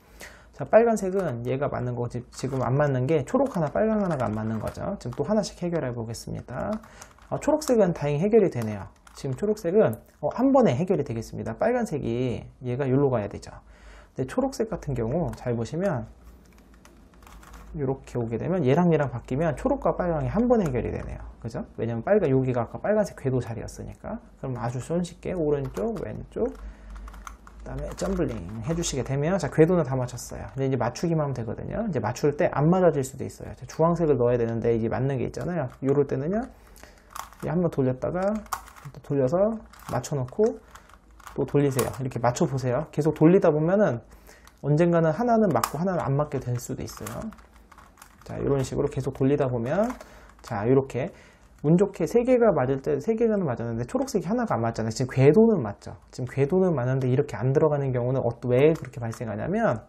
자, 빨간색은 얘가 맞는 거, 지금 안 맞는 게 초록 하나, 빨강 하나가 안 맞는 거죠. 지금 또 하나씩 해결해 보겠습니다. 초록색은 다행히 해결이 되네요. 지금 초록색은 한 번에 해결이 되겠습니다. 빨간색이 얘가 여기로 가야 되죠. 근데 초록색 같은 경우 잘 보시면 이렇게 오게 되면 얘랑 바뀌면 초록과 빨강이 한 번에 해결이 되네요. 그죠? 왜냐면 여기가 아까 빨간색 궤도 자리였으니까. 그럼 아주 손쉽게 오른쪽, 왼쪽, 그 다음에 점블링 해주시게 되면, 자, 궤도는 다 맞췄어요. 근데 이제 맞추기만 하면 되거든요. 이제 맞출 때 안 맞아질 수도 있어요. 주황색을 넣어야 되는데 이게 맞는 게 있잖아요. 요럴 때는요, 한번 돌렸다가 또 돌려서 맞춰놓고 또 돌리세요. 이렇게 맞춰보세요. 계속 돌리다 보면은 언젠가는 하나는 맞고 하나는 안 맞게 될 수도 있어요. 자, 이런 식으로 계속 돌리다 보면, 자, 이렇게 운 좋게 3개가 맞을 때 3개가는 맞았는데 초록색이 하나가 안 맞잖아요. 지금 궤도는 맞죠. 지금 궤도는 맞는데 이렇게 안 들어가는 경우는 왜 그렇게 발생하냐면,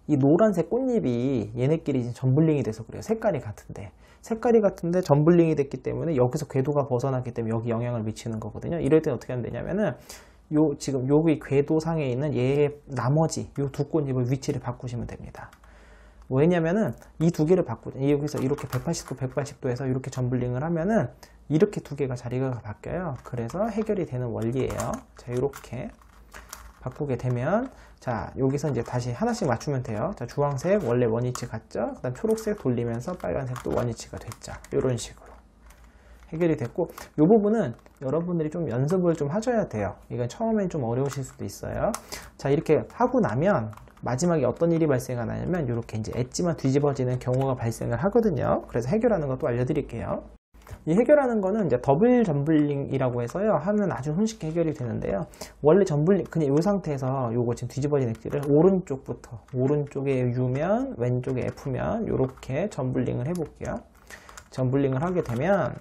이 노란색 꽃잎이 얘네끼리 점블링이 돼서 그래요. 색깔이 같은데 점블링이 됐기 때문에 여기서 궤도가 벗어났기 때문에 여기 영향을 미치는 거거든요. 이럴 때는 어떻게 하면 되냐면은 지금 여기 궤도상에 있는 얘의 나머지 요 두 꽃잎을 위치를 바꾸시면 됩니다. 왜냐면은 이 두 개를 여기서 이렇게 180도에서 이렇게 점블링을 하면은 이렇게 두 개가 자리가 바뀌어요. 그래서 해결이 되는 원리예요. 자, 이렇게 바꾸게 되면, 자, 여기서 이제 다시 하나씩 맞추면 돼요. 자, 주황색 원래 원위치 같죠? 그 다음 초록색 돌리면서 빨간색도 원위치가 됐죠. 이런 식으로 해결이 됐고, 이 부분은 여러분들이 좀 연습을 좀 하셔야 돼요. 이건 처음엔 좀 어려우실 수도 있어요. 자, 이렇게 하고 나면 마지막에 어떤 일이 발생하냐면 이렇게 이제 엣지만 뒤집어지는 경우가 발생을 하거든요. 그래서 해결하는 것도 알려드릴게요. 이 해결하는 거는 이제 더블 점블링이라고 해서요, 하면 아주 손쉽게 해결이 되는데요. 원래 점블링, 그냥 이 상태에서 요거 지금 뒤집어진 엣지를 오른쪽부터, 오른쪽에 U면, 왼쪽에 F면, 요렇게 점블링을 해볼게요. 점블링을 하게 되면,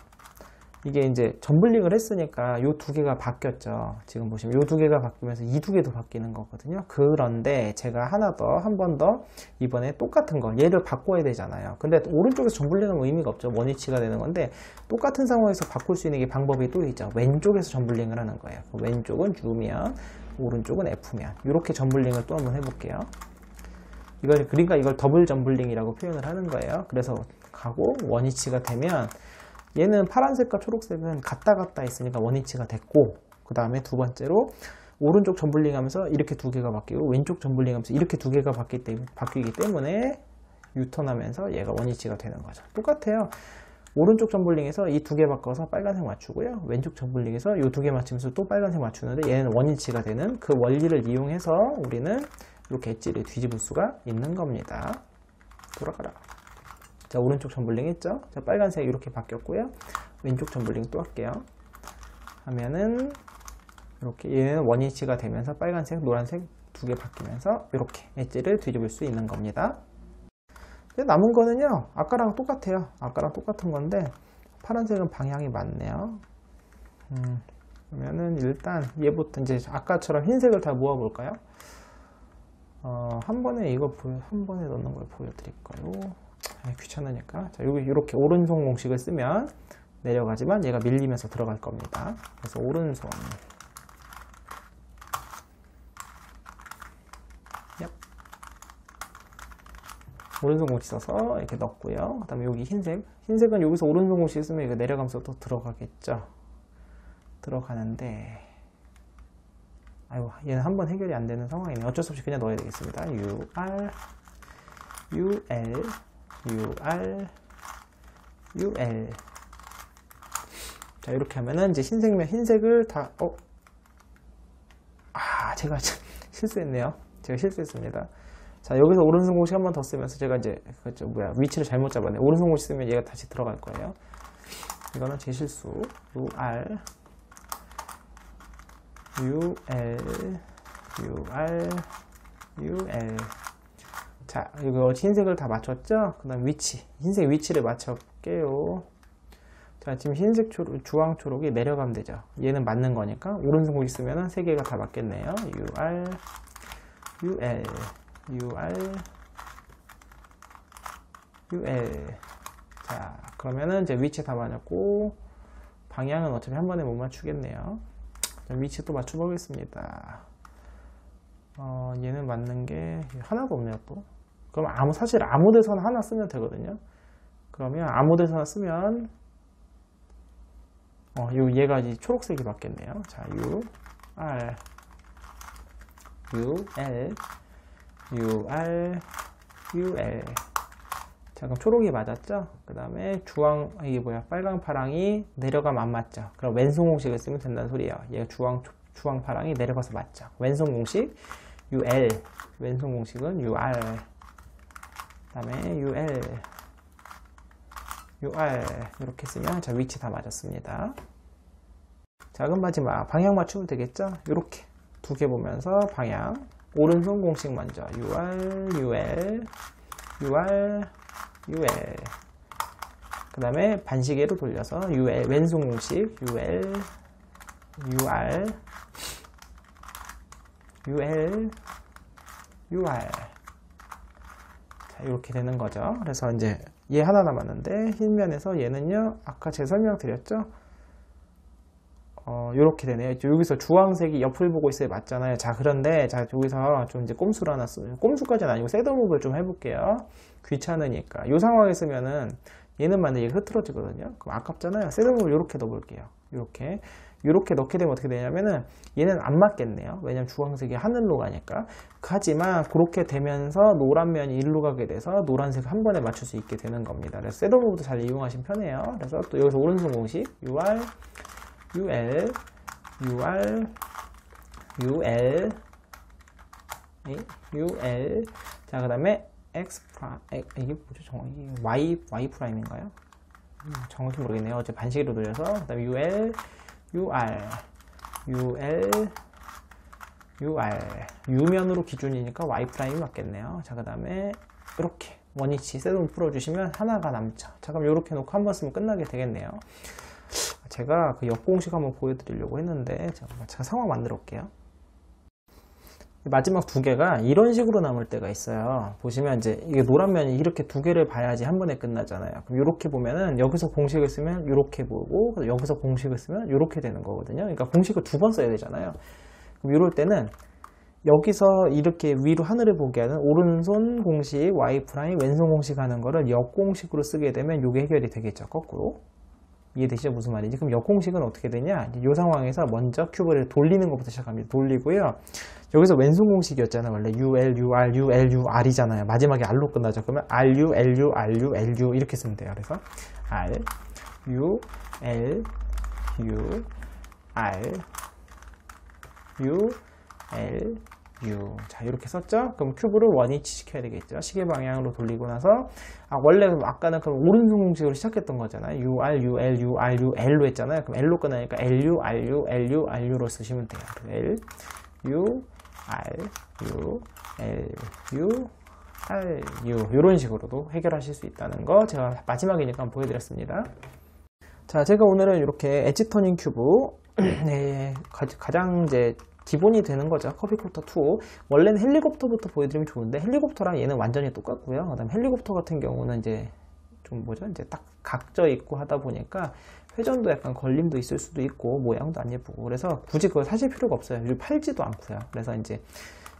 이게 이제 점블링을 했으니까 요 두 개가 바뀌었죠. 지금 보시면 요 두 개가 바뀌면서 이 두 개도 바뀌는 거거든요. 그런데 제가 한 번 더 이번에 똑같은 거, 얘를 바꿔야 되잖아요. 근데 오른쪽에서 점블링은 의미가 없죠. 원위치가 되는 건데, 똑같은 상황에서 바꿀 수 있는 게 방법이 또 있죠. 왼쪽에서 점블링을 하는 거예요. 왼쪽은 U면, 오른쪽은 F면, 이렇게 점블링을 또 한번 해볼게요. 그러니까 이걸 더블 점블링이라고 표현을 하는 거예요. 그래서 가고 원위치가 되면, 얘는 파란색과 초록색은 같다 있으니까 원위치가 됐고, 그 다음에 두 번째로 오른쪽 점블링 하면서 이렇게 두 개가 바뀌고, 왼쪽 점블링 하면서 이렇게 두 개가 바뀌기 때문에 유턴하면서 얘가 원위치가 되는 거죠. 똑같아요. 오른쪽 점블링에서 이 두 개 바꿔서 빨간색 맞추고요, 왼쪽 점블링에서 이 두 개 맞추면서 또 빨간색 맞추는데 얘는 원위치가 되는 그 원리를 이용해서 우리는 이렇게 엣지를 뒤집을 수가 있는 겁니다. 돌아가라. 자, 오른쪽 점블링 했죠? 자, 빨간색 이렇게 바뀌었고요. 왼쪽 점블링 또 할게요. 하면은 이렇게 얘는 원위치가 되면서 빨간색, 노란색 두 개 바뀌면서 이렇게 엣지를 뒤집을 수 있는 겁니다. 남은 거는요, 아까랑 똑같아요. 아까랑 똑같은 건데 파란색은 방향이 맞네요. 그러면은 일단 얘부터 이제 아까처럼 흰색을 다 모아 볼까요? 한 번에 한 번에 넣는 걸 보여드릴까요? 귀찮으니까. 자, 여기 이렇게 오른손 공식을 쓰면 내려가지만 얘가 밀리면서 들어갈 겁니다. 그래서 오른손, 오른손 공식 써서 이렇게 넣고요. 그 다음에 여기 흰색은 여기서 오른손 공식 쓰면 이거 내려가면서 또 들어가겠죠. 들어가는데, 아이고, 얘는 한 번 해결이 안 되는 상황이네요. 어쩔 수 없이 그냥 넣어야 되겠습니다. UR, UL, UR, UL. 자, 이렇게 하면은 이제 흰색을 다, 제가 실수했네요. 제가 실수했습니다. 자, 여기서 오른손 공식 한 번 더 쓰면서 제가 이제, 위치를 잘못 잡았네요. 오른손 공식 쓰면 얘가 다시 들어갈 거예요. 이거는 제 실수. UR, UL, UR, UL. 자, 이거 흰색을 다 맞췄죠? 그 다음 위치, 흰색 위치를 맞춰볼게요. 자, 지금 흰색 초록, 주황 초록이 내려가면 되죠. 얘는 맞는 거니까 오른손 공식 쓰면은 세 개가 다 맞겠네요. UR, UL, UR, UL. 자, 그러면은 이제 위치 다 맞았고 방향은 어차피 한 번에 못 맞추겠네요. 위치 또 맞춰보겠습니다. 얘는 맞는 게 하나도 없네요 또. 그럼 사실 아무 데서나 하나 쓰면 되거든요. 그러면 아무 데서나 쓰면 얘가 이제 초록색이 맞겠네요. 자, U, R, U, L, U, R, U, L. 자, 그럼 초록이 맞았죠? 그 다음에 주황, 이게 뭐야, 빨강, 파랑이 내려가면 안 맞죠? 그럼 왼손 공식을 쓰면 된다는 소리예요. 얘가 주황, 파랑이 내려가서 맞죠? 왼손 공식, UL. 왼손 공식은 UR. 그 다음에 UL. UR. 이렇게 쓰면, 자, 위치 다 맞았습니다. 자, 그럼 마지막, 방향 맞추면 되겠죠? 이렇게 두 개 보면서 방향. 오른손 공식 먼저. UR, UL, UR, UL. 그 다음에 반시계로 돌려서 UL, 왼손 공식 UL, UR, UL, UR. 자, 이렇게 되는 거죠. 그래서 이제 얘 하나 남았는데 흰 면에서 얘는요, 아까 제가 설명드렸죠? 요렇게 되네요. 여기서 주황색이 옆을 보고 있어야 맞잖아요. 자, 그런데, 자, 여기서 좀 이제 꼼수를 하나 써요. 꼼수까지는 아니고 셋업을 좀 해볼게요. 귀찮으니까. 이 상황에 쓰면은 얘는 만약에 흐트러지거든요. 그럼 아깝잖아요. 셋업을 요렇게 넣어볼게요. 요렇게 넣게 되면 어떻게 되냐면은 얘는 안 맞겠네요. 왜냐면 주황색이 하늘로 가니까. 하지만 그렇게 되면서 노란 면이 일로 가게 돼서 노란색 한 번에 맞출 수 있게 되는 겁니다. 그래서 셋업부터 잘 이용하시면 편해요. 그래서 또 여기서 오른손 공식 UR, UL, UR, UL, UL. 자, 그 다음에 X 프라임, 이게 뭐죠? 정확히 Y 프라임인가요? 정확히 모르겠네요. 어제 반시계로 돌려서, 그 다음에 UL, UR, UL, UR. U면으로 기준이니까 Y 프라임이 맞겠네요. 자, 그 다음에 이렇게 원위치 셋업을 풀어주시면 하나가 남죠. 자, 그럼 이렇게 놓고 한 번 쓰면 끝나게 되겠네요. 제가 그 역공식 한번 보여드리려고 했는데 제가 상황 만들어 볼게요. 마지막 두 개가 이런 식으로 남을 때가 있어요. 보시면 이제 이게 노란 면이 이렇게 두 개를 봐야지 한 번에 끝나잖아요. 그럼 이렇게 보면은 여기서 공식을 쓰면 이렇게 보고 여기서 공식을 쓰면 이렇게 되는 거거든요. 그러니까 공식을 두 번 써야 되잖아요. 그럼 이럴 때는 여기서 이렇게 위로 하늘을 보게 하는 오른손 공식 Y 프라임 왼손 공식 하는 거를 역공식으로 쓰게 되면 이게 해결이 되겠죠. 거꾸로. 이해되시죠? 무슨 말인지. 그럼 역공식은 어떻게 되냐? 이 상황에서 먼저 큐브를 돌리는 것부터 시작합니다. 돌리고요. 여기서 왼손 공식이었잖아요. 원래 UL, UR, UL, UR이잖아요. 마지막에 R로 끝나죠. 그러면 RU, LU, RU, LU 이렇게 쓰면 돼요. 그래서 R, U, L, U, R, U, L, U. 자, 이렇게 썼죠? 그럼 큐브를 원위치 시켜야 되겠죠? 시계 방향으로 돌리고 나서, 원래 아까는 그럼 오른손 공식으로 시작했던 거잖아요. UR, UL, UR, UL로 했잖아요. 그럼 L로 끝나니까 LU, RU, LU, RU로 쓰시면 돼요. L, U, R, U, L, U, R, U. 이런 식으로도 해결하실 수 있다는 거 제가 마지막이니까 한번 보여드렸습니다. 자, 제가 오늘은 이렇게 엣지 터닝 큐브, 네, 가장 이제 기본이 되는 거죠. 커피코터 2. 원래는 헬리콥터부터 보여드리면 좋은데 헬리콥터랑 얘는 완전히 똑같고요. 그다음 헬리콥터 같은 경우는 이제 좀 뭐죠? 이제 딱 각져 있고 하다 보니까 회전도 약간 걸림도 있을 수도 있고 모양도 안 예쁘고 그래서 굳이 그걸 사실 필요가 없어요. 팔지도 않고요. 그래서 이제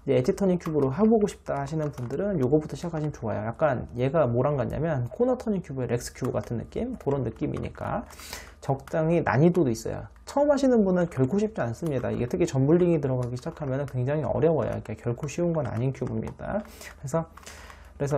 엣지 터닝 큐브로 해보고 싶다 하시는 분들은 요거부터 시작하시면 좋아요. 약간 얘가 뭐랑 같냐면 코너 터닝 큐브의 렉스 큐브 같은 느낌? 그런 느낌이니까 적당히 난이도도 있어요. 처음 하시는 분은 결코 쉽지 않습니다. 이게 특히 점블링이 들어가기 시작하면 굉장히 어려워요. 그러니까 결코 쉬운 건 아닌 큐브입니다. 그래서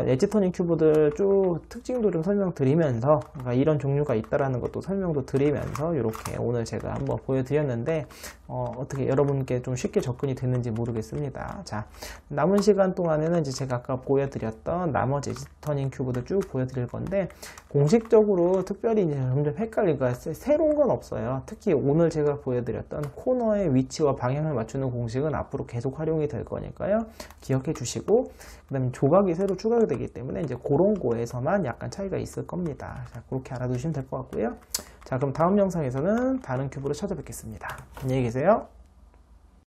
엣지 터닝 큐브들 쭉 특징도 좀 설명드리면서 그러니까 이런 종류가 있다라는 것도 설명도 드리면서 이렇게 오늘 제가 한번 보여드렸는데 어떻게 여러분께 좀 쉽게 접근이 됐는지 모르겠습니다. 자, 남은 시간 동안에는 이제 제가 아까 보여드렸던 나머지 엣지 터닝 큐브들 쭉 보여드릴 건데 공식적으로 특별히 이제 점점 헷갈리니까 새로운 건 없어요. 특히 오늘 제가 보여드렸던 코너의 위치와 방향을 맞추는 공식은 앞으로 계속 활용이 될 거니까요. 기억해 주시고, 그 다음에 조각이 새로 추가가 되기 때문에 이제 그런 거에서만 약간 차이가 있을 겁니다. 자, 그렇게 알아두시면 될 것 같고요. 자, 그럼 다음 영상에서는 다른 큐브로 찾아뵙겠습니다. 안녕히 계세요.